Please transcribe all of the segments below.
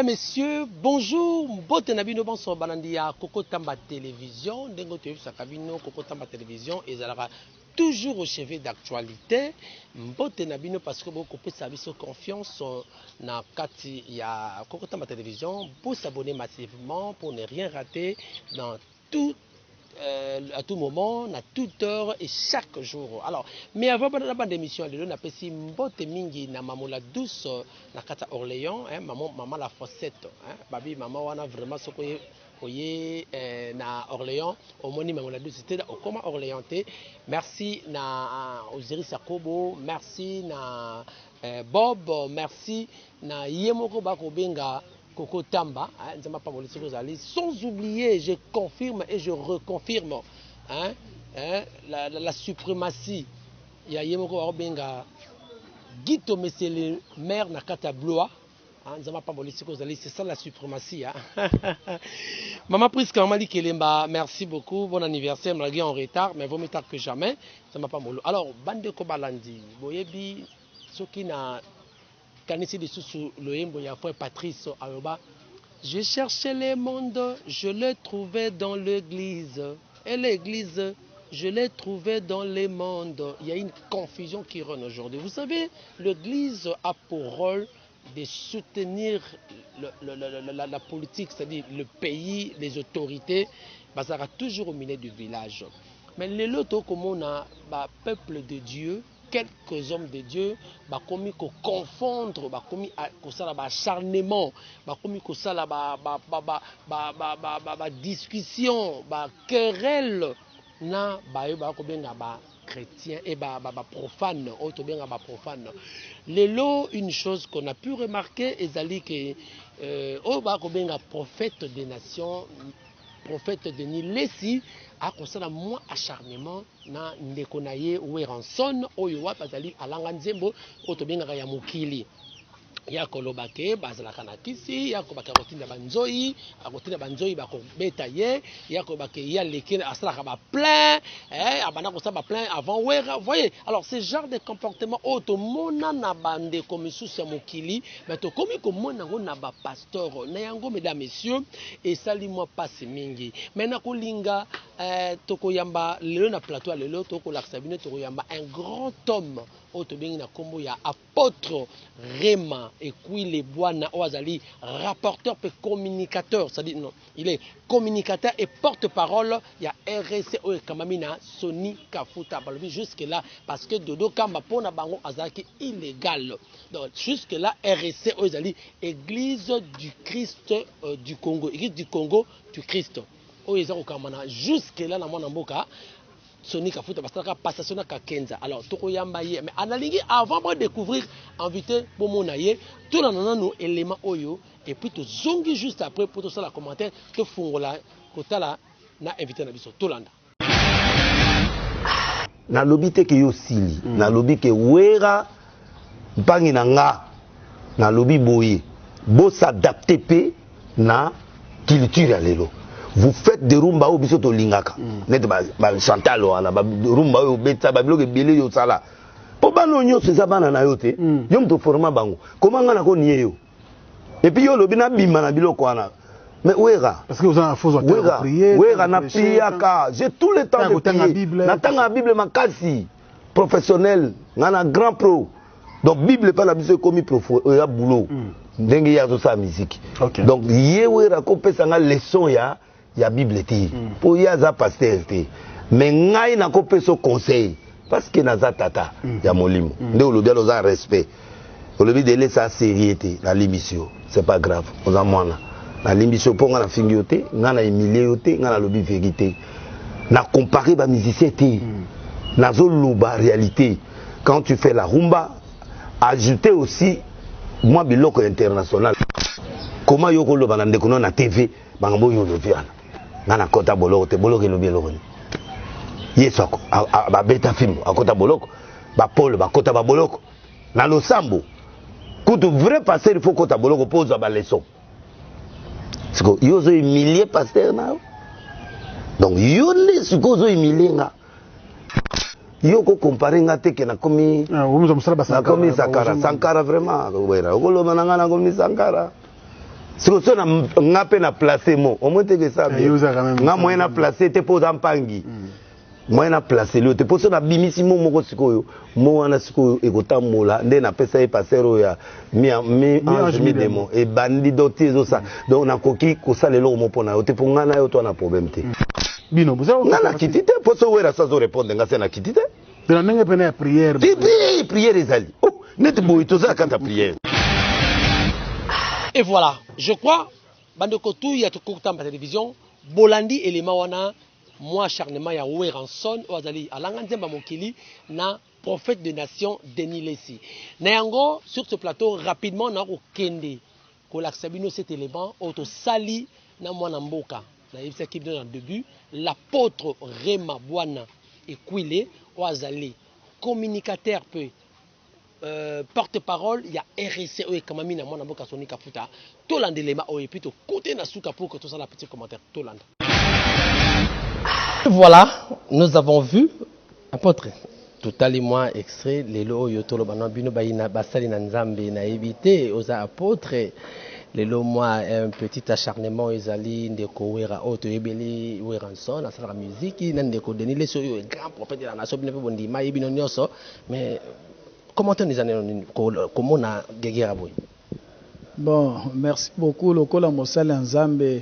Mesdames, Messieurs, bonjour. Botenabino bonsoir banandia Koko Tamba Télévision. Dengo tu sa cabine Koko Tamba Télévision et ça toujours au chevet d'actualité. Botenabino parce que beaucoup de services de confiance na kati ya Koko Tamba Télévision pour s'abonner massivement pour ne rien rater dans tout à tout moment, à toute heure et chaque jour. Alors, mais avant la bande d'émission, on a passé Mbote Mingi na maman la douce na Kata Orléans, maman la fossette, babi maman wana vraiment ce que oye na Orléans, au moni maman la douce c'était au comment Orléantais. Merci na Osiris Sakobo, merci na Bob, merci na Yemoko Bakobenga. Koko Tamba, sans oublier, je confirme et je reconfirme la suprématie. Il y a Yemoko Warobenga, Guito Monsieur le maire Nakata Blois. C'est ça la suprématie. Maman Prisca Amali Kelemba, merci beaucoup, bon anniversaire, je suis en retard, mais vaut mieux tard que jamais. Ça m'a pas mollo. Alors, Bande Kobalandi, Boyebi, ce qui n'a Patrice Ayoba. Je cherchais le monde, je l'ai trouvé dans l'église. Et l'église, je l'ai trouvé dans le monde. Il y a une confusion qui règne aujourd'hui. Vous savez, l'église a pour rôle de soutenir la politique, c'est-à-dire le pays, les autorités. Ça sera toujours au milieu du village. Mais les lotos, comme on a, peuple de Dieu, quelques hommes de Dieu, commis qu'on confondre, commis qu'on ça la acharnement, commis qu'on ça la discussion, querelle, na chrétien et profane, auto bien profane. Lélo, une chose qu'on a pu remarquer, est que prophète des nations, prophète de Nilesi a concerne moins acharnement na ndekonaye Weranson oyowa bazali alanga nzembo otobenga ya mukili ya kolobake bazalaka na kisi ya kobaka kotinda banzoi akotinda banzoi bakobeta ye ya kobake ya leke asalaka ba plein abana ko sa ba plein avant wera voyez alors ce genre de comportement otomona na bande comme sous ya mukili mais to komi ko mona ngo na ba pasteur na yango mesdames messieurs et sali moi passe mingi maintenant ko linga tokoyamba lelo na plateau lelo tokolakisa bino tokoyamba un grand homme otobengi na kombo ya apôtre Rema et puis les Boana Oazali rapporteur et communicateur, c'est-à-dire non, il est communicateur et porte-parole, il y a RC Kamamina Sony Kafuta Balobi jusque là parce que Dodo Kamba Pona Bango Azaki illégal. Donc jusque là RC Oazali Église du Christ du Congo, Église du Congo du Christ. Oezako Kamana jusque là na mwana mboka Sony Kafuta parce que passation na Kenza. Alors tokoyamba ye mais analingi avant de découvrir invité pour monaye tout la nos éléments oyo et puis to zongi juste après pour tout ça la commentaire to fungola kotala na invité na biso tolanda na lobité ke yo sili na lobby ke wera mpangi na nga na lobby boye bo s'adapter pe na culture ya lelo. Vous faites des rumba au biso to lingaka. Net ba chantal wana ba rumba au beta ba bloque belé yo sala. Po bano nyo se zabana na yote. Yo mto forma bango. Comment ngana ko nié yo. Et puis yo lobi na bima na biloko wana. Mais ouera parce que vous en faut prier. Ouera na priaka. J'ai tout le temps de prier. Na tanga Bible makasi professionnel, ngana grand pro. Donc Bible pas la biso komi profo ya boulot. Ndenge ya zo sa musique. Donc yé ouera ko pesa nga leçon ya Bible ti pour ya za pasteur ti mais ngai na ko peso conseil parce que na za tata ya molimo nde olobi aloza respect olobi de laisser sérieuxité na l'émission c'est pas grave on a mwana na l'émission pour nga na fingioté nga na humilier yoté nga na lobi vérité na comparer ba musicien ti na zo loba réalité quand tu fais la rumba ajouter aussi moi biloko international comment yoko loba na ndeko na TV bangambo yo lobiana ngana kota boloko te boloko no bielo ni yesako ba beta film akota boloko ba Paul ba kota ba boloko na losambo kutu vrai pasteur il faut kota boloko pose ba leçon siko yo zo humilier pasteur na donc yo ne siko zo humilier nga yo ko comparer nga te ke na komi na komi Sankara vraiment wera okolo mananga na komi Sankara C'est que ça n'a pas placé mon. Au moins que ça. N'a moyen à placer te pose en pangi. Moyen à placer le te pose na bimisi mo moko sikoyo. Mo wana sikoyo ekota mola nde na pesa e passer ya mi ange mi démon et bandi doté ça. Donc na koki ko salelo mo pona te ponga na yo to na problème te. Bino vous avez na kitite pour ça wera ça zo répondre nga na kitite. De la nenge pena prière. Prière ezali. Oh, net boy to ça quand ta prière. Et voilà, je crois, bandeko tout ya tukuta ma télévision, bolandi élément wana, moi acharnement ya Weranson, ozali alanganzemba mokili na prophète de nation Denis Lessi. Nayango sur ce plateau rapidement na ko kende ko laksabino cet élément auto sali na mwana mboka. Na yebisa ki dans le début, l'apôtre Rema Bwana Ekwile ozali communicateur peu porte-parole, il y a RSC et Kamami na mwana mboka Soni Kafuta. Tolande lema o et puis to côté na souka pour que tout ça la petit commentaire Tolande. Voilà, nous avons vu apôtre tout à l'heure extrait les lots yotolo bana bino bayina basali na nzambe na éviter aux apôtres les lots moi un petit acharnement ezali ndeko wera auto ebeli weranson na sala musique na ndeko Denis Lessi grand prophète de la nation bino bondima ebino nyoso mais comment on est comment on a gagné. Bon, merci beaucoup. Le col Mosal Nzambe,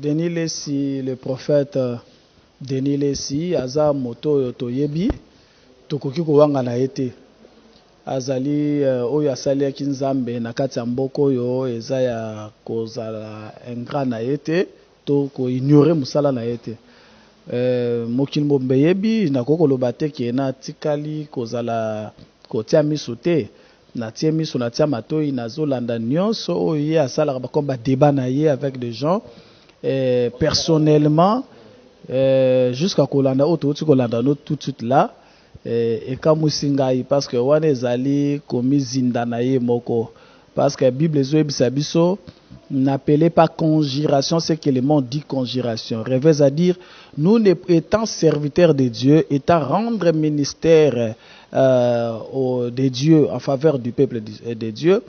Denis Lessi, le prophète Denis Lessi, Aza Moto Yotoyebi, Tokoki Kowanga na été. Azali Oyo Asali Kinzambe, Nakati Mboko Yo, Ezaya Kozala Engra na été, Toko ignorer Musala na été. Mokil Mombeyebi na koko lobate ki na tikali kozala kotia misote na tie miso na tia matoi na zolanda nyonso oye asala ba komba débat na ye avec des gens personnellement jusqu'à kolanda auto kolanda no tout de suite là et kamusingai parce que wana ezali komi zinda na ye moko parce que Bible zo ebisa biso n'appelez pas conjuration, c'est que le monde dit conjuration. Rêvez à dire, nous étant serviteurs de Dieu, étant rendre ministère de Dieu en faveur du peuple de Dieu,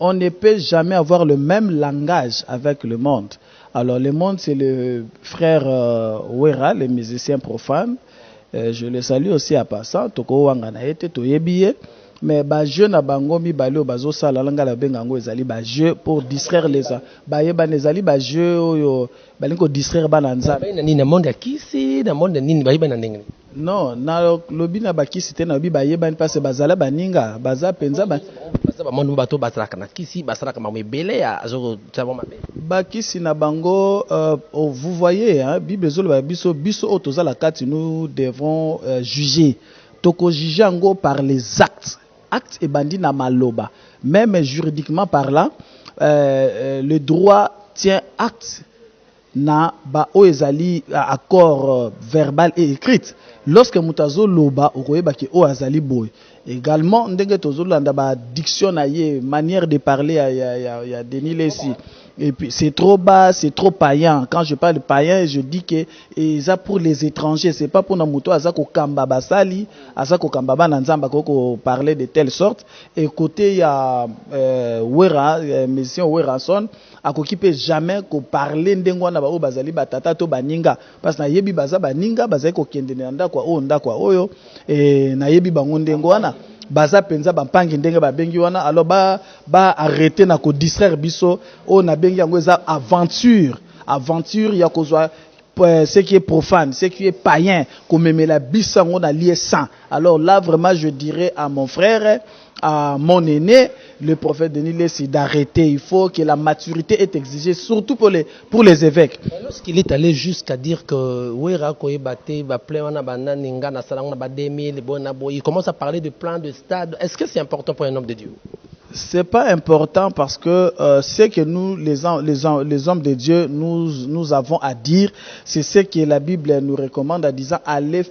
on ne peut jamais avoir le même langage avec le monde. Alors le monde, c'est le frère Wera, le musicien profane. Je le salue aussi à passant. Toko wangana ete toyebiye. Mais ba jeu na bango mi balo bazo sala langa la bengango ezali ba jeu pour distraire les gens. Ba yeba nezali ba jeu oyo balingo distraire bana nza. Ba nini na monde akisi na monde nini ba yeba na ndenge. Non, na lobi na bakisi te na bi ba yeba ni passe bazala baninga, baza penza ba ba monde bato batraka na kisi basala kama mebele ya azoko tsabo mabe. Bakisi na bango vous voyez hein, Bible zolo ba biso otoza la kati nous devons juger. Toko juger ngo par les actes. Acte et bandit na maloba. Même juridiquement parlant, le droit tient acte na ba oezali accord verbal et écrit. Lorsque mutazo loba okoyeba ke o azali boy. Également ndenge tozo landa ba diction na ye, manière de parler ya Denis Lessi. Et puis c'est trop bas, c'est trop païen. Quand je parle de païen, je dis que ça pour les étrangers, c'est pas pour namuto azako kamba basali, azako kamba ba nzamba ko parler de telle sorte. Et côté ya Wera, mission Weranson, akoki pe jamais ko parler ndengwa na ba o bazali batata to baninga parce na yebi baza baninga bazali ko kende na ndakwa oyo na yebi bango ndengwa na baza penza bampangi ndenge babengi wana alors ba arrêter na ko distraire biso o na bengi yango eza aventure ya kozwa ce qui est profane, ce qui est païen, comme la bisango na lié sang. Alors là vraiment je dirais à mon frère, à mon aîné, le prophète Denis Lessi, d'arrêter. Il faut que la maturité est exigée, surtout pour les évêques. Lorsqu'il est allé jusqu'à dire que il commence à parler de plan de stade, est-ce que c'est important pour un homme de Dieu? C'est pas important parce que ce que nous, les hommes de Dieu, nous avons à dire, c'est ce que la Bible nous recommande en disant allez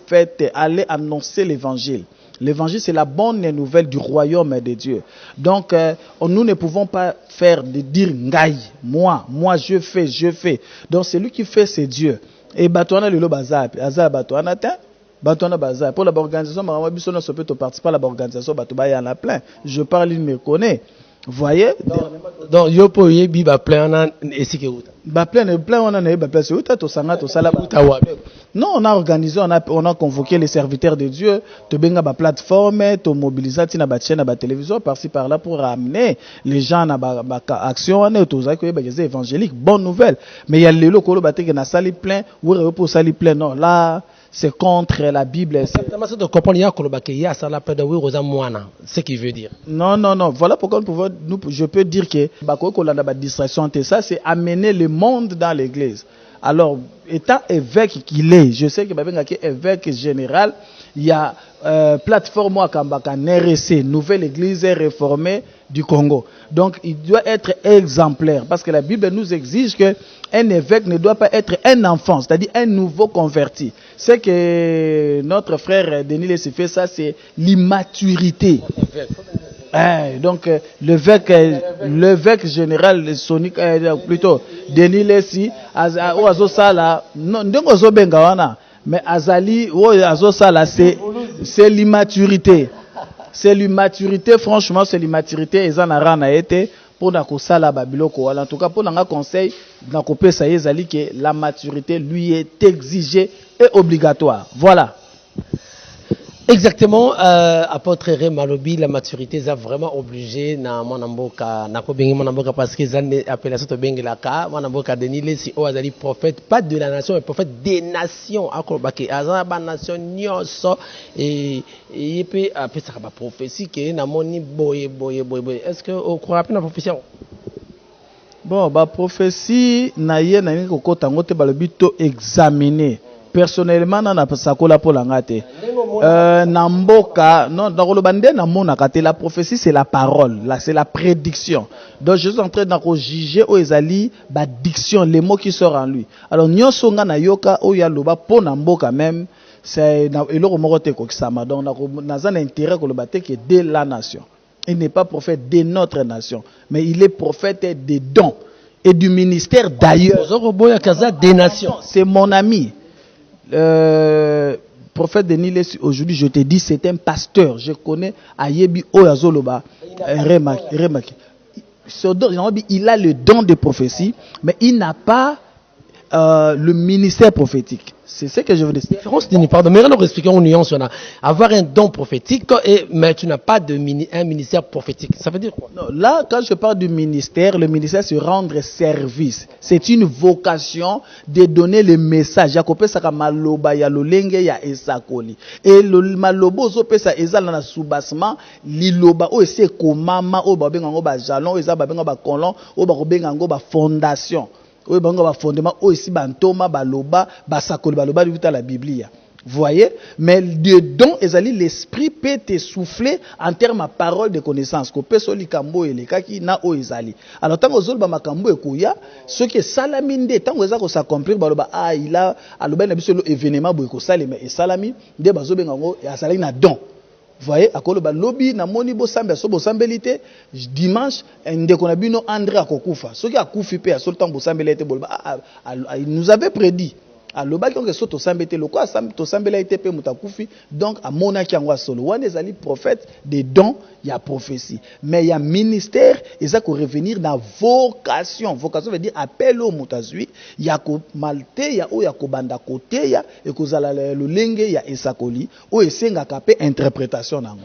annoncer l'évangile. L'évangile, c'est la bonne nouvelle du royaume de Dieu. Donc, nous ne pouvons pas dire ngai, moi je fais. Donc, celui qui fait, c'est Dieu. Et Batouana le bazar, Batouana Batouana bazar. Pour l'organisation, on peut participer à l'organisation, Batouba y en a plein. Je parle, il me connaît. voyez donc yo po yebi ba plein na esike uta ba plein on a ba plein uta to sanga to sala non on a organisé on a convoqué les serviteurs de Dieu to benga ba plateforme to mobiliser tina ba chaîne ba télévision par-ci par-là pour ramener les gens na ba action on to za ko ba évangélique bonne nouvelle mais il y a le lokolo ba te na sali plein ou pour sali plein non là c'est contre la Bible. C'est ce qui veut dire. Non. Voilà pourquoi je peux dire que la distraction, ça, c'est amener le monde dans l'église. Alors, étant évêque qu'il est, je sais que évêque général, il y a plateforme RSC, Nouvelle Église réformée du Congo. Donc, il doit être exemplaire parce que la Bible nous exige que un évêque ne doit pas être un enfant, c'est-à-dire un nouveau converti. C'est que notre frère Denis Lessi fait ça, c'est l'immaturité. Donc, l'évêque général Sonic, plutôt Denis Lessi, mais Azali, c'est l'immaturité. C'est l'immaturité, franchement, c'est l'immaturité. Ils en ont été pour la Babiloko. En tout cas, pour un conseil, que la maturité lui est exigée et obligatoire. Voilà. Exactement, apôtre Malobi, la maturité est vraiment obligée na monamboka na ko bengi monamboka parce que zan appellation to bengi la ka monamboka Denis Lessi o azali prophète pas de la nation mais prophète des nations akobaki azana ba nation nyonso et peut appeler ça ba prophétie que na moni boye est-ce que on croit pas na prophétie? Bon, ba prophétie na ye na ngi ko tangote ba le bito examiner. Personnellement, na sakola pour l'angate. Namboka, non, dans le bandé, la prophétie, c'est la parole, là, c'est la prédiction. Donc, je suis en train de juger au Ezali, la diction, les mots qui sortent en lui. Alors, nyosonga na yoka, o ya loba, pour namboka même, c'est, et l'autre morote kokisama. Donc, n'a un intérêt que le bate qui est de la nation. Il n'est pas prophète de notre nation, mais il est prophète des dons et du ministère d'ailleurs. Des nations. C'est mon ami. Prophète Denis Lessi, aujourd'hui, je te dis, c'est un pasteur. Je connais Ayebi Oyazoloba. Il a le don de prophétie, mais il n'a pas le ministère prophétique. C'est ce que je veux dire. Différence d'une part, mais nous expliquons une nuance. Avoir un don prophétique, mais tu n'as pas un ministère prophétique. Ça veut dire quoi? Non, là, quand je parle du ministère, le ministère, c'est rendre service. C'est une vocation de donner le message. Jacob saka maloba ya lolenge ya esakoli. Et le malobo zo pesa ezala na soubassement liloba o ese komama o ba benga ngo ba jalon, eza ba benga ba kolon, o ba benga ngo ba fondation. Oui, bango ba fondement o ici bantoma baloba basakoli baloba du la Biblia. Voyez, mais de don ezali l'esprit peut te souffler en termes de parole de connaissance ko peso likambo ele kaki na o ezali. Alors tango zol ba makambo ekoya ce qui est salaminde tango ezako s'accomplir baloba il a aloba na biso événement bo ko salema et salami de bazo benga ngo ya salaki na don. Voyez, à quoi le lobby na moni bo sambe so bo sambelité dimanche ndeko na bino André akokufa. Ce qui a koufi pe a sol temps bo sambelité bolba il nous avait prédit. Alors ba ki so to sambete le quoi to sambelité pe mutakufi donc a monaki angwa solo wana ezali prophète des dons il y a prophétie mais il y a ministère et ça ko revenir dans vocation veut dire appel au mutazui il y a ko malte il y a o ya ko banda côté ya et ko zala le lenge ya esakoli o esenga kapé interprétation nango.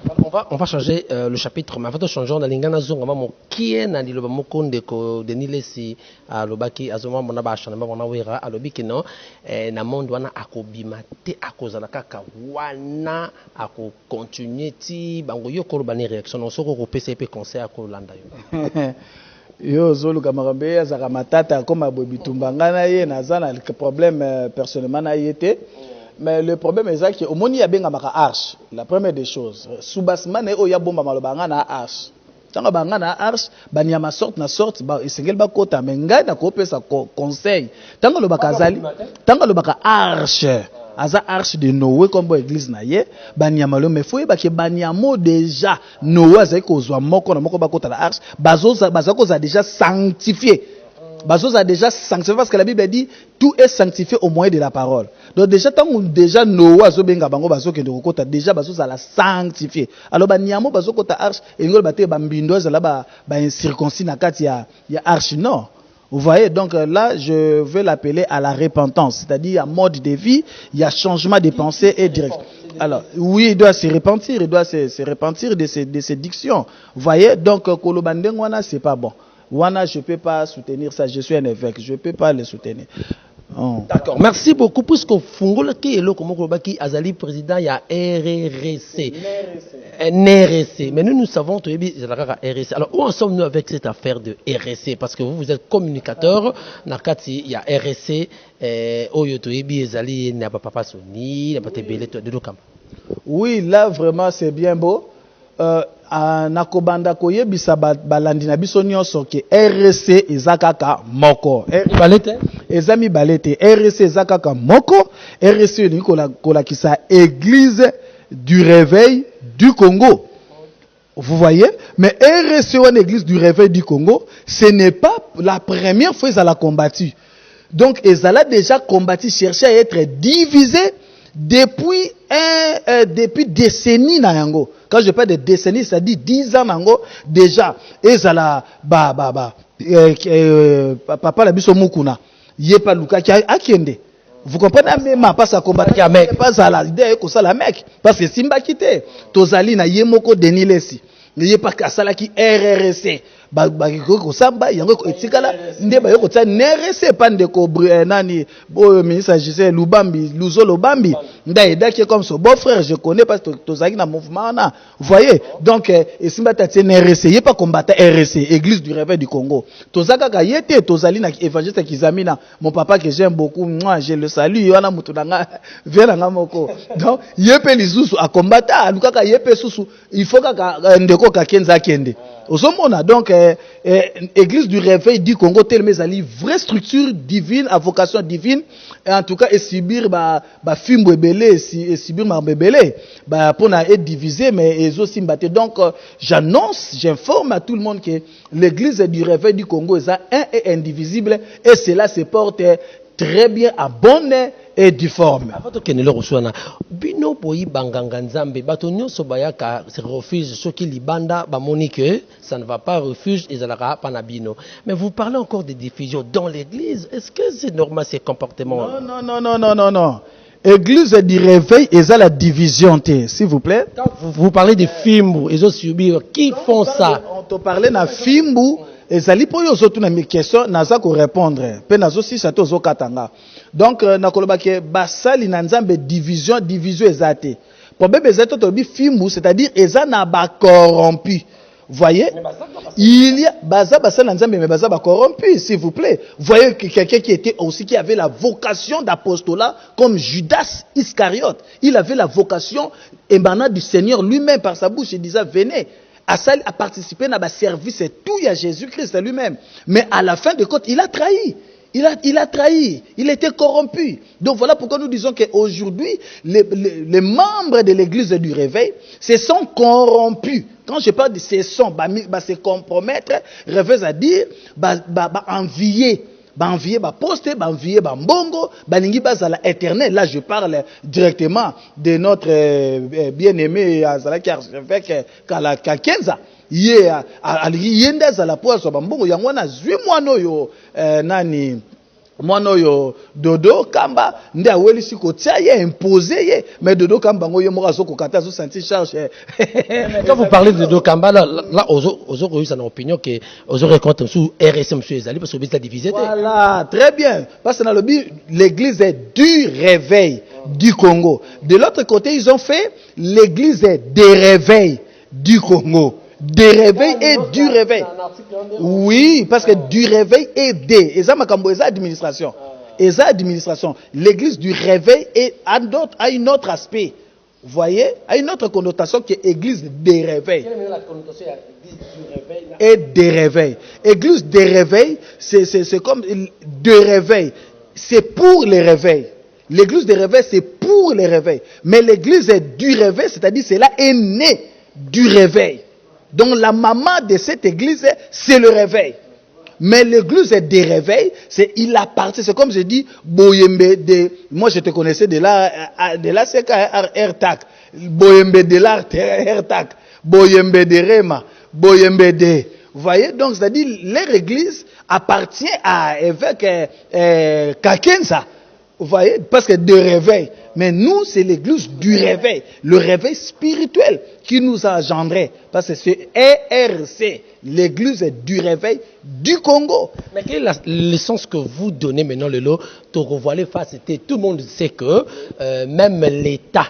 On va changer le chapitre mais en fait on change na lingana zonga mamo kie na liloba mokonde ko Denis Lessi alobaki azoma mona ba chana mona wera alobiki non na monde wana akobima te akozala kaka wana ako continuer ti bango yo ko bani réaction on soko ko pesa pe conseil akolanda yo yo zolu kamarambe ya zaka matata comme bobitumba ngana ye nazana le problème personnellement na yete mais le problème est que au moni ya benga maka arche la première des choses soubassement na o ya bomba maloba ngana arche tanga banga na arche banyama sorte na sorte ba esengel ba kota menga na ko pesa conseil tanga lo bakazali tanga lo baka arche aza arche de Noé comme église na ye banyama lo me foye ba ke banyamo déjà Noé azai ko zwa moko na moko ba kota la arche bazo za déjà sanctifié Bazos a déjà sanctifié parce que la Bible dit tout est sanctifié au moyen de la parole. Donc déjà tant que déjà Noah zobenga bango bazo ke ndokota déjà bazos a la sanctifié. Alors ba niamo bazo kota arche et ngol baté ba mbindo za la ba incirconcis na kati ya arche non. Vous voyez, donc là, je vais l'appeler à la repentance, c'est-à-dire à mode de vie, il y a changement de pensée et direct. Alors, oui, il doit se repentir, il doit se repentir de ses dictions. Vous voyez, donc, Kolobandeng Wana, c'est pas bon. Wana, je ne peux pas soutenir ça, je suis un évêque, je ne peux pas le soutenir. Oh. D'accord, merci beaucoup. Puisque Fungola qui est là, comme Kolobaki, Azali président, il y a RRC. NRC. Mais nous savons que RRC. Alors, où en sommes-nous avec cette affaire de RRC? Parce que vous êtes communicateur. Nakati, il y a RRC. Oyotoebi, Azali, n'a pas papa Sony, n'a pas Tebele, de l'Okam. Oui, là, vraiment, c'est bien beau. Nakobanda koyebisa balandi na biso nyonso ke RC ezakaka moko. Balete? Ezami balete. RC ezakaka moko. RC ni kola kisa Église du Réveil du Congo. Vous voyez? Mais RC ou une Église du Réveil du Congo, ce n'est pas la première fois qu'ils ont combattu. Donc, ils ont déjà combattu, cherché à être divisés depuis décennies na yango. Quand je parle de décennies, ça dit 10 ans nango déjà. Ezala papa la biso mukuna. Yepa luka ki akende. Vous comprenez même pas ça combattre pas ça la idée que ça la mec parce que simba quitté. Tozali na yemoko denilesi. Yepa kasala ki RRC. Ba ko samba yango ko etikala nde ba yoko tsa NRC pande ko nani bo ministre Gisèle Lubambi Luzolo Bambi nda edaki comme son beau frère je connais parce que tozaki na mouvement na vous voyez donc et simba tati NRC yé pas combattre RRC Église du Réveil du Congo tozaka ka yete tozali na évangéliste Kizamina mon papa que j'aime beaucoup moi je le salue yana mutu nanga vient nga moko donc yepe lisusu a combattre alukaka yepe susu il faut ka ndeko ka kenza kende osomona donc Église du Réveil du Congo tellement une vraie structure divine à vocation divine et en tout cas et subir ba film belé et subir ma belé ba pour na être divisé mais ils aussi batté donc j'annonce j'informe à tout le monde que l'Église du Réveil du Congo est un et indivisible et cela se porte très bien à bonne et difforme. Avant que nous le reçoions, bino boyi banganga nzambe batonyo sobayaka se refuse ceux qui libanda ba monique ça ne va pas refuge et zalaka panabino. Mais vous parlez encore de diffusion dans l'église. Est-ce que c'est normal ces comportements? Non. Église du Réveil et la division s'il vous plaît. Quand vous parlez de Fimbu et subir qui font ça? On te parlait na Fimbu. Et ça li po yo zotu na mi question naza ko répondre pe nazo si ça tozo katanga donc nakoloba ke basali na nzambe division ezate problème ezate to bi Fimbu c'est-à-dire eza na ba corrompu voyez il y a basali na nzambe mais baza ba corrompu s'il vous plaît voyez quelqu'un qui était aussi qui avait la vocation d'apostolat comme Judas Iscariote il avait la vocation émanant du Seigneur lui-même par sa bouche il disait venez à participer à la service et tout à Jésus-Christ lui-même. Mais à la fin de compte, il a trahi. Il a trahi. Il était corrompu. Donc voilà pourquoi nous disons qu'aujourd'hui, les membres de l'église du Réveil se sont corrompus. Quand je parle de se sont, se compromettre, rêveuse à dire, envier. Envier, poster, envier, mbongo, balingi bazala éternel. Là, je parle directement de notre bien-aimé Azalaki archevêque Kakenza. Yé, yenda zala poaso mbongo yangwana zwi mwano yo nani mwana yo Dodo Kamba nde awelisi ko tia ye imposer ye mais Dodo Kamba ngo ye mo azo ko kata zo sentir charge. Quand vous parlez de Dodo Kamba là ozo ko une opinion que ozo récolte sous RSM monsieur Ezali parce que c'est divisé. Voilà, très bien parce que dans le but l'église est du Réveil du Congo. De l'autre côté, ils ont fait l'église des réveils du Congo. Des réveils et du réveil. Oui, parce que du réveil et des. Et ça, administration. Et ça, administration. L'église du réveil a un autre aspect. Vous voyez? A une autre connotation qui est église des réveils. Quelle est la connotation du réveil? Et des réveils. Église des réveils, c'est comme de réveil. C'est pour les réveils. L'église des réveils, c'est pour les réveils. Mais l'église du réveil, c'est-à-dire cela est né du réveil. Donc la maman de cette église, c'est le réveil. Mais l'église des réveils, il appartient, c'est comme je dis, Boyembe de, moi je te connaissais de là c'est Ertak, Boyembe de l'art Ertak, Boyembe de Rema, Boyembe de, vous voyez, donc c'est-à-dire, leur église appartient à évêque Kakenza. Vous voyez, parce que de réveil. Mais nous, c'est l'église du réveil. Le réveil spirituel qui nous a engendrés. Parce que c'est ERC, l'église du réveil du Congo. Mais quel est l'essence que vous donnez maintenant, le lot, de revoiler face? Tout le monde sait que même l'État,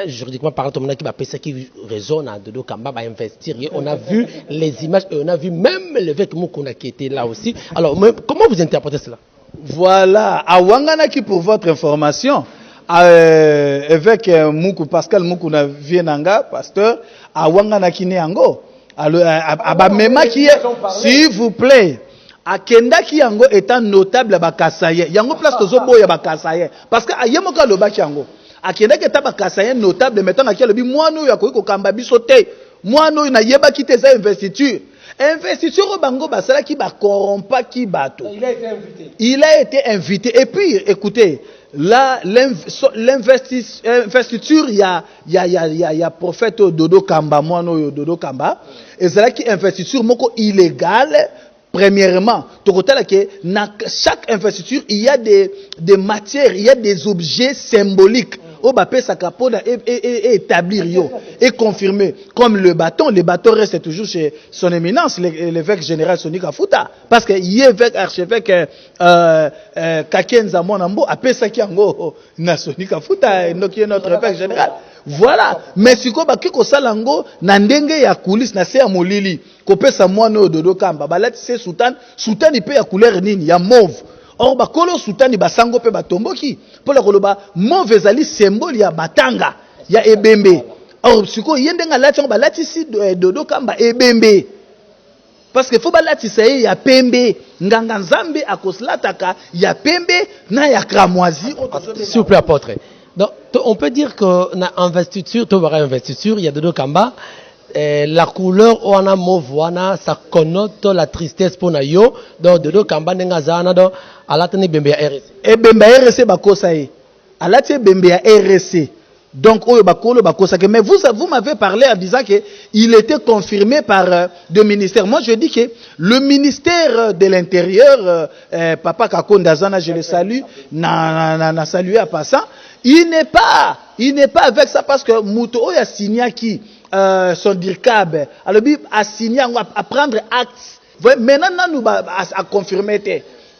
juridiquement parlant, tout le monde qui résonne à Dodo Kamba va investir. Et on a vu les images et on a vu même l'évêque Moukouna qui était là aussi. Alors, comment vous interprétez cela? Voilà, à Wanganaki pour votre information, évêque Moukou, Pascal Moukouna Vienanga, pasteur, à Wanganaki Neango, à Bamema qui est, s'il vous plaît, à Kenda qui yango étant notable à Bakasaye, yango place de Zobo ya Bakasaye, parce que à Yemoka le Bakiango, à Kenda qui est à Bakasaye notable, mettant à Kialobi, moi nous yako Kambabi sauté, moi nous na yeba qui te sa investiture. Investiture au Bango Basala qui va corrompre qui bateau. Il a été invité. Il a été invité. Et puis, écoutez, là, l'investiture, il y a prophète Dodo Kamba, moi, non, Dodo Kamba. Et c'est là qui investiture, moko illégale. Premièrement, chaque investiture, il y a des matières, il y a des objets symboliques. Au Bapé Sakapona et établir yo et confirmer comme le bâton reste toujours chez son éminence l'évêque général Sonika Kafuta parce que l'évêque archevêque Kakenza Monambo a pesaki yango na Sonika Kafuta donc qui est notre évêque général voilà mais siko ba kiko salango na ndenge ya coulisse na se ya molili ko pesa mwana Dodo Kamba balati se sultan ipe ya couleur nini ya mauve. Or, bakolo soutani basango pe batomboki. Pour la koloba, mauvaise ali symbole ya batanga, ya ebembe. Or, siko yendenga lati ba lati si Dodo Kamba ebembe. Parce que faut ba lati saye ya pembe, nganga nzambe akoslataka ya pembe na ya cramoisi. S'il vous plaît, apôtre. Donc, on peut dire que na investiture, il y a Dodo Kamba. La couleur wana mauve wana ça connote la tristesse pour nayo donc Dodo Kamba nenga zana do alatene bembe ya RC et bembe ya RC bakosa e alati bembe ya RC donc oyo bakolo bakosa que mais vous m'avez parlé en disant que il était confirmé par deux ministères. Moi je dis que le ministère de l'intérieur papa Kakonda Zana je le salue na salué à passant il n'est pas avec ça parce que muto oya signé qui son dirkab alors a signé à prendre acte maintenant nous à confirmer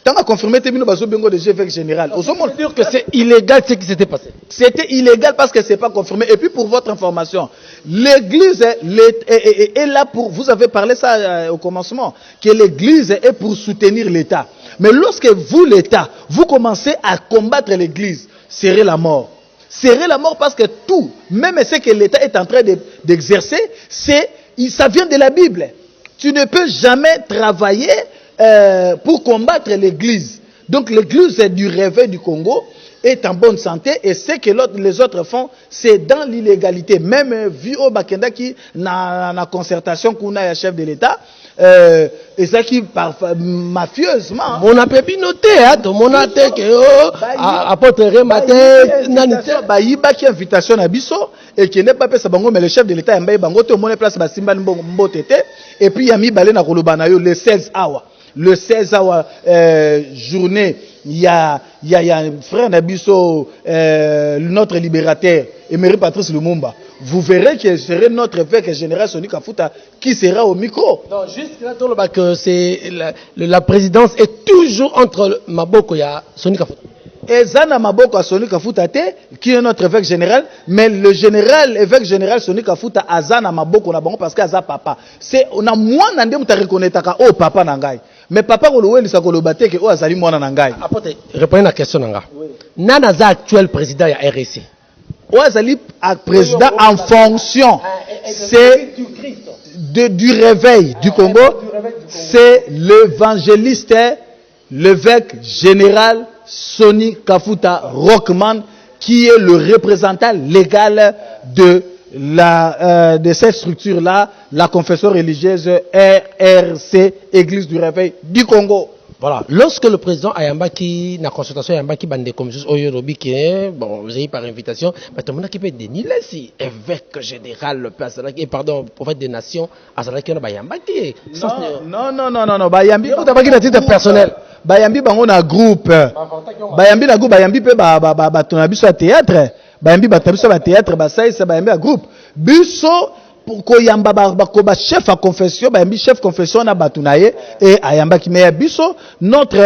tant à confirmer nous bazo bengo de évêque général on veut dire que c'est illégal ce qui s'était passé. C'était illégal parce que c'est pas confirmé et puis pour votre information l'église est là pour vous avez parlé ça au commencement que l'église est pour soutenir l'État mais lorsque vous l'État vous commencez à combattre l'église serrez la mort. Serrer la mort parce que tout, même ce que l'État est en train d'exercer, ça vient de la Bible. Tu ne peux jamais travailler pour combattre l'Église. Donc l'Église du réveil du Congo est en bonne santé et ce que les autres font, c'est dans l'illégalité. Même vu au Bakenda qui n'a la concertation qu'on a chef de l'État, et ça qui mafieusement. On a pu noter, mon atte que apôtre Remate, Baïba qui invitation à Bisso et qui n'est pas fait bango mais le chef de l'État est bango tout le monde place Basimba Mbotete et puis Yami Balena Kolobanayo le 16 hours. Le 16 hours journée, il y a frère Nabiso, notre libérateur, Emery Patrice Lumumba. Vous verrez que serait notre évêque général Sonika Kafuta qui sera au micro. Non, juste là, que c'est la présidence est toujours entre Maboko et Sonika Kafuta. Et Zana Maboko a Sonika Kafuta qui est notre évêque général, mais le évêque général Sonika Kafuta a Zana Maboko na bango parce que Aza papa. C'est on a moins nande muta reconnaître oh papa nangai. Mais papa kolowe sa kolobate que oh azali mwana nangai. Apportez répondez à la question nanga. Nana za actuel président ya RC. Ouazali président en fonction, c'est du réveil du Congo, c'est l'évangéliste, l'évêque général Soni Kafuta Rockman, qui est le représentant légal de de cette structure-là, la confession religieuse RRC, Église du Réveil du Congo. Voilà. Lorsque le président Ayambaki, na consultation Ayambaki bande commissions Oyorobi qui est, bon, vous avez par invitation, mais tout le monde qui peut dénier si évêque général, le pardon, prophète des nations, Azalaki na Ayambaki. Non, Bayambi, Bayambi na titre personnel. Bayambi bango na groupe. Bayambi na groupe, Bayambi pe ba tonabiso à théâtre. Bayambi ba tonabiso à théâtre, ba ça c'est Bayambi à groupe. Biso pour koyamba ba chef à confession, Bayambi chef confession na batunaye et ayamba ki mais biso notre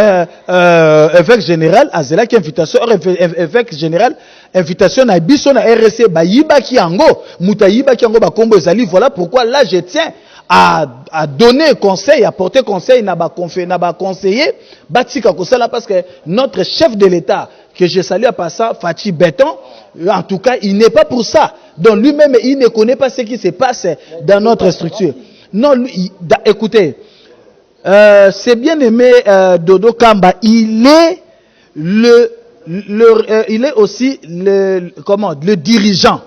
évêque général azela ki invitation évêque général invitation na biso na RC bayiba ki yango mutayiba ki yango ba kombo ezali. Voilà pourquoi là je tiens à donner conseil, à porter conseil na ba conseiller batika kosala parce que notre chef de l'État que je salue à passant Fachi Béton, en tout cas il n'est pas pour ça. Donc lui-même il ne connaît pas ce qui se passe dans notre structure. Non, écoutez, c'est bien aimé Dodo Kamba, il est aussi le dirigeant.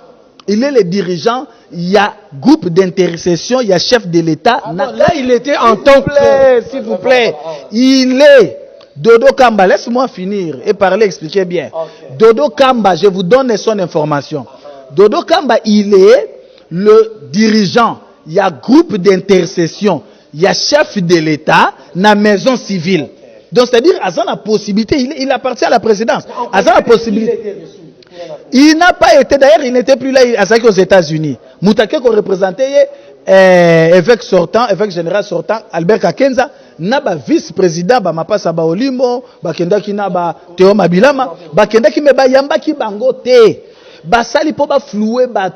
Il est le dirigeant, il y a groupe d'intercession, il y a chef de l'État. Là, il était en tant que... S'il vous plaît, il est Dodo Kamba. Laisse-moi finir et parler, expliquer bien. Okay. Dodo Kamba, je vous donne son information. Dodo Kamba, il est le dirigeant, il y a groupe d'intercession, il y a chef de l'État, na maison civile. Donc, c'est-à-dire, à la possibilité, il appartient à la présidence. À la possibilité. Il n'a pas été, d'ailleurs, il n'était plus là, à aux États-Unis. Moutake qu'on représentait, évêque sortant, évêque général sortant, Albert Kakenza, n'a pas vice-président, ba mapasa ba olimo, ba kenda ki na ba Théo Mabilama, ba kenda ki me ba yamba ki bango te. Ba sali po ba flouer ba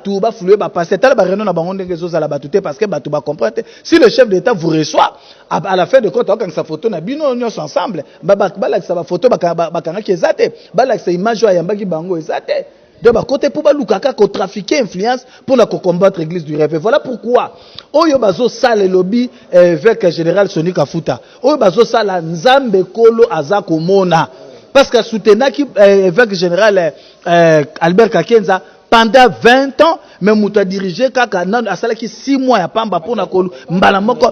passer tala ba réunion na bango ndenge zo la batute parce que ba tout ba comprendre. Si le chef d'État vous reçoit à la fin de compte quand sa photo na bino nyos ensemble, ba la sa photo ba kanga ki ezate, ba la sa image ya yamba ki bango ezate. De ba côté pour ba lukaka ko trafiquer influence pour la combattre l'église du Réveil. Voilà pourquoi oyo bazo sale lobby évêque général Soni Kafuta. Oyo bazo sala nzambe kolo azako mona. Parce que soutenaki évêque général Albert Kakenza pendant 20 ans, même mouta dirigé kaka nan asala ki 6 mois ya pamba pour na kolu mbala moko.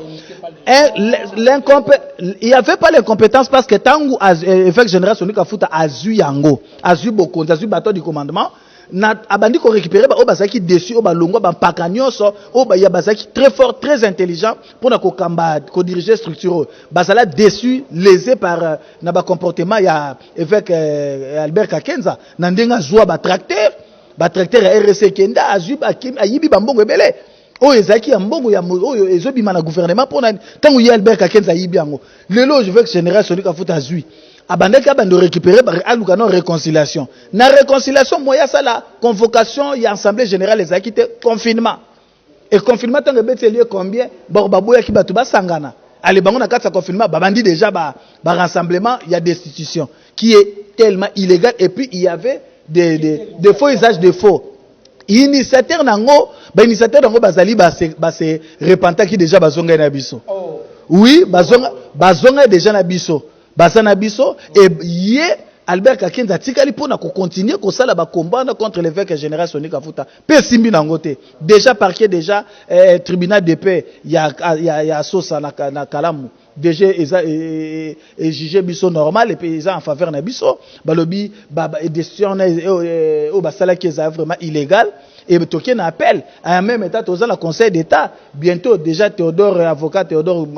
Il n'y avait pas l'incompétence parce que tangu évêque général Soni Kafuta azu yango, azu boko, azu bateau du commandement. Na abandi ko récupérer ba obasaki dessus oba longo ba pakanyoso oba ya basaki très fort très intelligent pour na ko kamba ko diriger structure basala dessus lésé par na ba comportement ya évêque Albert Kakenza na ndenga zwa ba tracteur RC Kenda azu ba ayibi ba mbongo ebele o ezaki ya mbongo ya oyo ezobima na gouvernement pour na tangu ya Albert Kakenza yibi yango lelo je veux que général Soni Kafuta azui abandaki abando récupérer aluka non réconciliation na réconciliation moya ça la convocation ya assemblée générale ezaki te confinement et confinement tant que bete lieu combien baboya ki batu basangana ale bango na kati ya confinement babandi déjà ba rassemblement il y a des institutions qui est tellement illégal et puis il y avait des faux usages de faux initiateur nango bazali se repenta qui déjà bazonga na biso oui bazonga déjà na biso Basana biso et yé Albert Kakenza tikali pona ko continuer ko sala ba combat contre l'évêque général Soni Kafuta pe simbi nangote déjà parquet déjà tribunal de paix ya sosa na kalamu déjà et jugé biso normal et puis ils en faveur na biso balobi décision au basala qui est vraiment illégal et toké na appel à même état aux la conseil d'état bientôt déjà Théodore avocat Théodore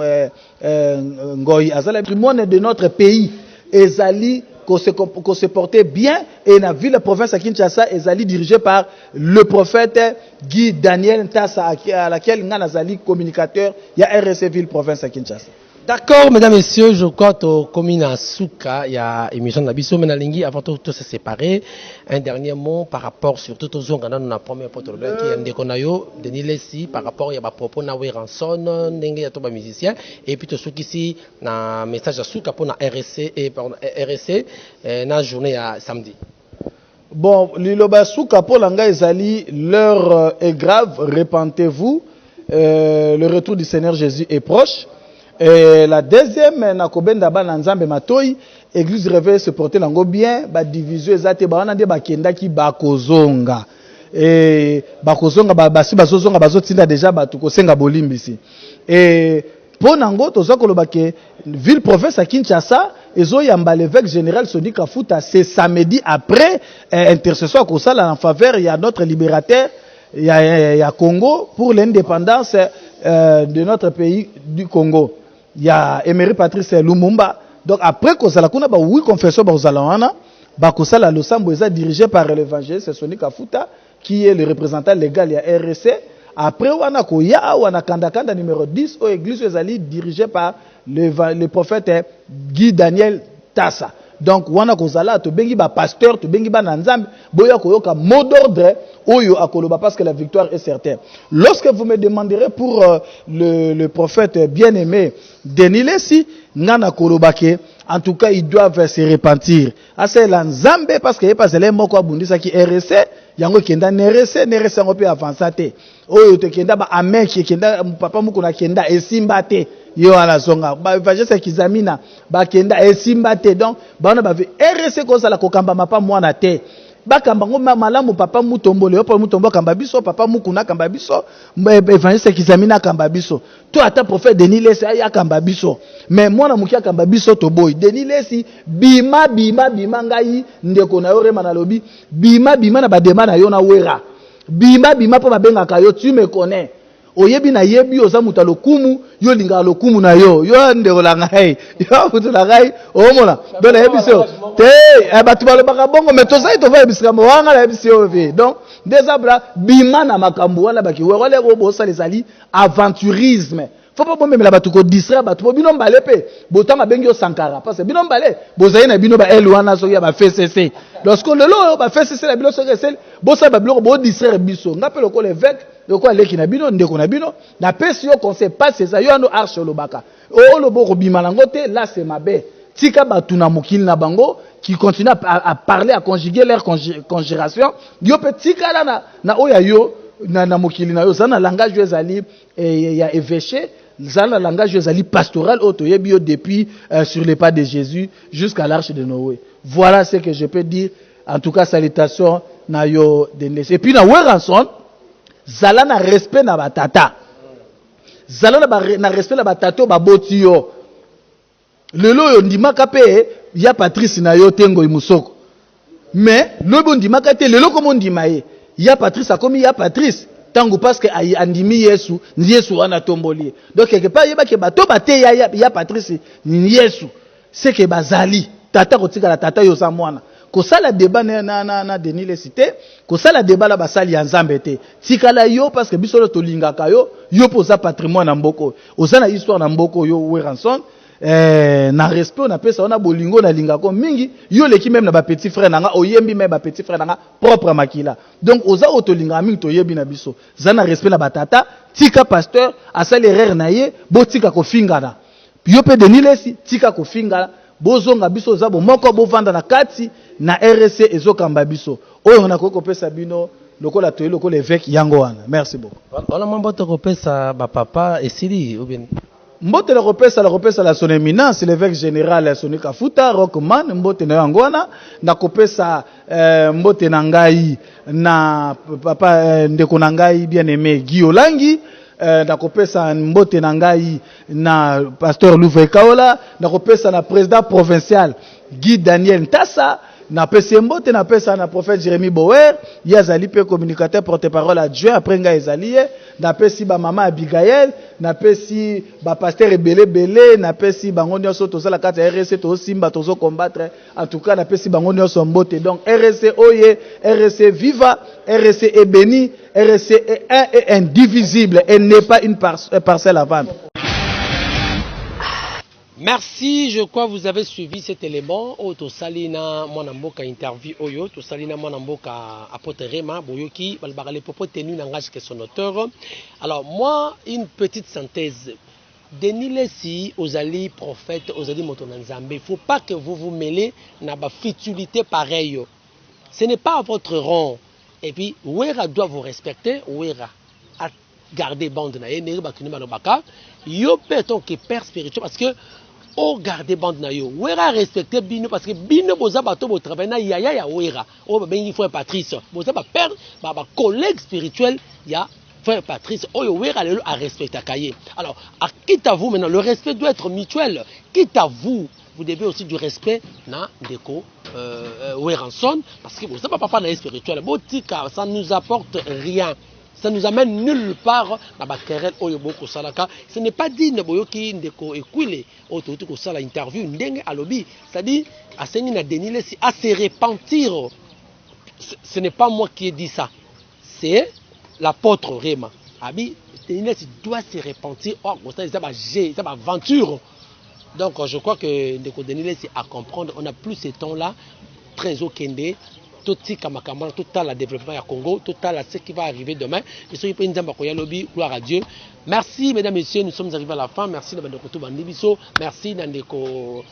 Ngoyi azala patrimoine de notre pays ezali qu'on se portait bien et la ville province à Kinshasa ezali dirigée par le prophète Guy Daniel Ntassa à laquelle ngana communicateur il y a RSC ville province à Kinshasa. D'accord, mesdames et messieurs, je crois que comme il y a Souka, il y a émission de Nabiso, Menalingi, avant tout se séparer. Un dernier mot par rapport, surtout aux gens qui ont la première porte qui est Ndekonayo, Denis Lessi, par rapport à propos de Nawe Ranson, Nenge Yatoba musicien, et puis tout ce qui ici, un message à Souka pour la RSC et RSC, la journée à samedi. Bon, Liloba Souka pour l'anga ezali, l'heure est grave, repentez-vous, le retour du Seigneur Jésus est proche. Et la deuxième, nakobenda ba nzambe matoi, église réveil se porter lango bien, ba division ezate ba wana de ba kenda ki ba kozonga. et bakozonga basi bazozonga bazotinda déjà batu kosenga bolimbisi et pour nango tozo koloba ke ville province à Kinshasa ezo yamba l'évêque général Soni Kafuta c'est samedi après intercession à kosala en faveur il y a notre libérateur il y a Congo pour l'indépendance de notre pays du Congo. Il y a Emery Patrice Lumumba. Donc après kosala kuna ba oui confession ba kosala wana ba kosala losambo eza dirigé par l'évangéliste Soni Kafuta qui est le représentant légal ya RSC. Après wana ko ya wana kanda numéro 10 au église ezali dirigé par le prophète Guy Daniel Tassa. Donc wana kozala to bengi ba pasteur to bengi ba nanzambe boya koyoka mot d'ordre oyo akoloba parce que la victoire est certaine. Lorsque vous me demanderez pour le prophète bien-aimé Denis Lessi ngana kolobake en tout cas ils doivent se repentir. Asa la nzambe parce que pas les moko abundisa ki RSC yango kenda RSC ngo pe avancer oyo te kenda ba ameki kenda papa muko na kenda esimba te yo ala zonga ba vagese kizamina ba kenda esimba te donc bana ba RSC ko sala ko kamba mapa mwana te bakamba ngo malamu papa mutombole yo pa mutombo kamba biso papa mukuna kamba biso vagese kizamina kamba biso to ata prophète Denis Lessi ya kamba biso mais mwana mukia kamba biso to boy Denis Lessi bima ngai ndeko na yo rema na lobi bima na badema na yo na wera bima po babenga ka yo tu me connais oyebi na yebi oza muta lokumu yo linga lokumu na yo ndeko la ngai yo mutu la ngai omona dona yebiso te batu balobaka bongo mais toza to va yebisika mwanga la yebiso ve donc déjà bima na makambo wana baki wele bo salezali aventurisme faut pas bombe la batu ko distraire batu bino mbale pe botanga bengi yo Sankara parce que bino mbale bozayi na bino ba elwana so ya ba FCC lorsque le lo ba FCC la bino so resel bosa ba bloko bo distraire biso ngapelo ko l'évêque loko aleki na bino ndeko na bino na pesi yo conseil passe ça yo ando arche lobaka o lobo ko bima nango te là c'est mabe tika batu na mokili na bango qui continue à parler à conjuguer leur conjuration yo pe tika la na oya yo na mokili na yo ça na langage ezali ya évêché ça na langage ezali pastoral auto yebi depuis sur les pas de Jésus jusqu'à l'arche de Noé. Voilà ce que je peux dire. En tout cas salutations na yo Denis. Et puis na Weranson zala na respect na batata. Zala na respect na batato baboti yo. Lelo yo ndimaka pe ya Patrice na yo tengo imusoko. Mais lobo ndimaka te lelo komo ndimaye. Ya Patrice akomi ya Patrice tango parce que andimi Yesu wana tomboli. Donc quelque part yeba ke bato bate ya Patrice ni Yesu. C'est que bazali tata kotika la tata yo sa mwana. Ko sala débat na Denis Lessi te, ko sala débat la basali ya Nzambe te. Tikala yo parce que biso to lingaka yo poza patrimoine na mboko. Ozana histoire na mboko yo Weranson. Na respect on appelle ça on a bolingo na lingako mingi yo leki même na ba petit frère nanga oyembi même ba petit frère nanga propre makila donc oza otolinga mingi to yebi na biso za na respect na batata tika pasteur asali erreur na ye bo tika ko fingana yo pe Denis Lessi tika ko fingana bozonga biso za bo moko bo vanda na kati na RSC ezokamba biso oyo na ko pesa bino lokola to lokola évêque yango wana merci beaucoup wala mambo to ko pesa ba papa esili ou bien Mbote la repesa la son éminence, l'évêque général Soni Kafuta, Rockman, mbote na yangwana, na kopesa mbote nangai na papa ndeko nangai bien aimé Guy Olangi, na kopesa mbote nangai na pasteur Louvre Kaola, na kopesa na président provincial Guy Daniel Tassa, na pesi mbote na pesa na prophète Jérémie Boer, yazali pe communicateur porte-parole adjoint après nga ezali na pesi ba mama Abigail, na pesi ba pasteur Ebele, na pesi bango nyonso tozala kati ya RSC to simba tozo combattre, en tout cas na pesi bango nyonso mbote. Donc RSC oye, RSC viva, RSC est béni, RSC est un et indivisible et n'est pas une parcelle à vendre. Merci, je crois que vous avez suivi cet élément. Oto salina mwanamboka interview oyo, to salina mwanamboka apote Rema boyoki balbagale popo tenu langage que son auteur. Alors moi, une petite synthèse. Denis Lessi, Ozali prophète, Ozali motonanzambe. Il ne faut pas que vous vous mêlez na ba futilité pareille. Ce n'est pas à votre rang. Et puis Wera doit vous respecter, Wera a gardé bande na ye, neri bakini malobaka. Yo peut-on que père spirituel parce que o garder bande na yo wera respecter bino parce que bino boza bato bo travailler na yaya ya wera o ba bengi frère Patrice boza ba père ba collègue spirituel ya frère Patrice oyo wera lelo a respecter kaye. Alors quitte à vous maintenant, le respect doit être mutuel. Quitte à vous, vous devez aussi du respect na ndeko Weranson parce que vous savez papa na spirituel botika ça nous apporte rien. Ça nous amène nulle part dans la querelle Oyoboko Salaka. Ce n'est pas dit Neboyoki Ndeko Ekwile, Otoko Sala interview, Ndenge Alobi, c'est-à-dire, à Senina Denile, à se repentir. Ce n'est pas moi qui ai dit ça, c'est l'apôtre Réma. Abi, Denile doit se repentir. Oh, c'est une aventure. Donc, je crois que Ndeko Denile, c'est à comprendre. On n'a plus ce temps-là, très au Kende. Tout le développement du Congo, tout ce qui va arriver demain. Gloire à Dieu. Merci, mesdames et messieurs, nous sommes arrivés à la fin. Merci, merci, Nandeko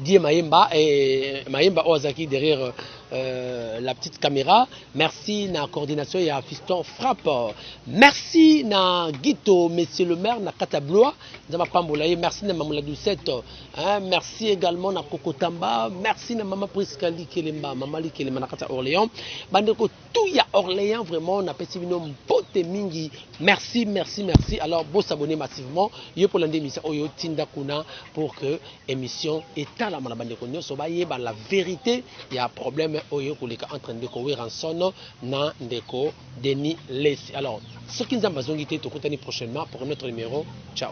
Die Maemba Ozaki derrière la petite caméra. Merci na coordination et à Fiston Frappe. Merci na Guito, monsieur le maire, na Katabloa. Merci na Mamoula Doucette. Merci également na Kokotamba. Merci na Maman Priskali Kelemba, Maman Likelema na Kata Orléans. Bandeko tout ya Orléans vraiment na Pesivino Mpote Mingi. Merci, merci, merci. Alors, beau s'abonner massivement. Yo pour l'émission Oyo Tinda Kuna pour que émission et à la Bandeko Nyoso ba la vérité, il y a un problème entre Ndeko Weranson na Ndeko Denis Lessi. Alors, ceux qui nous ont besoin de prochainement pour notre numéro. Ciao.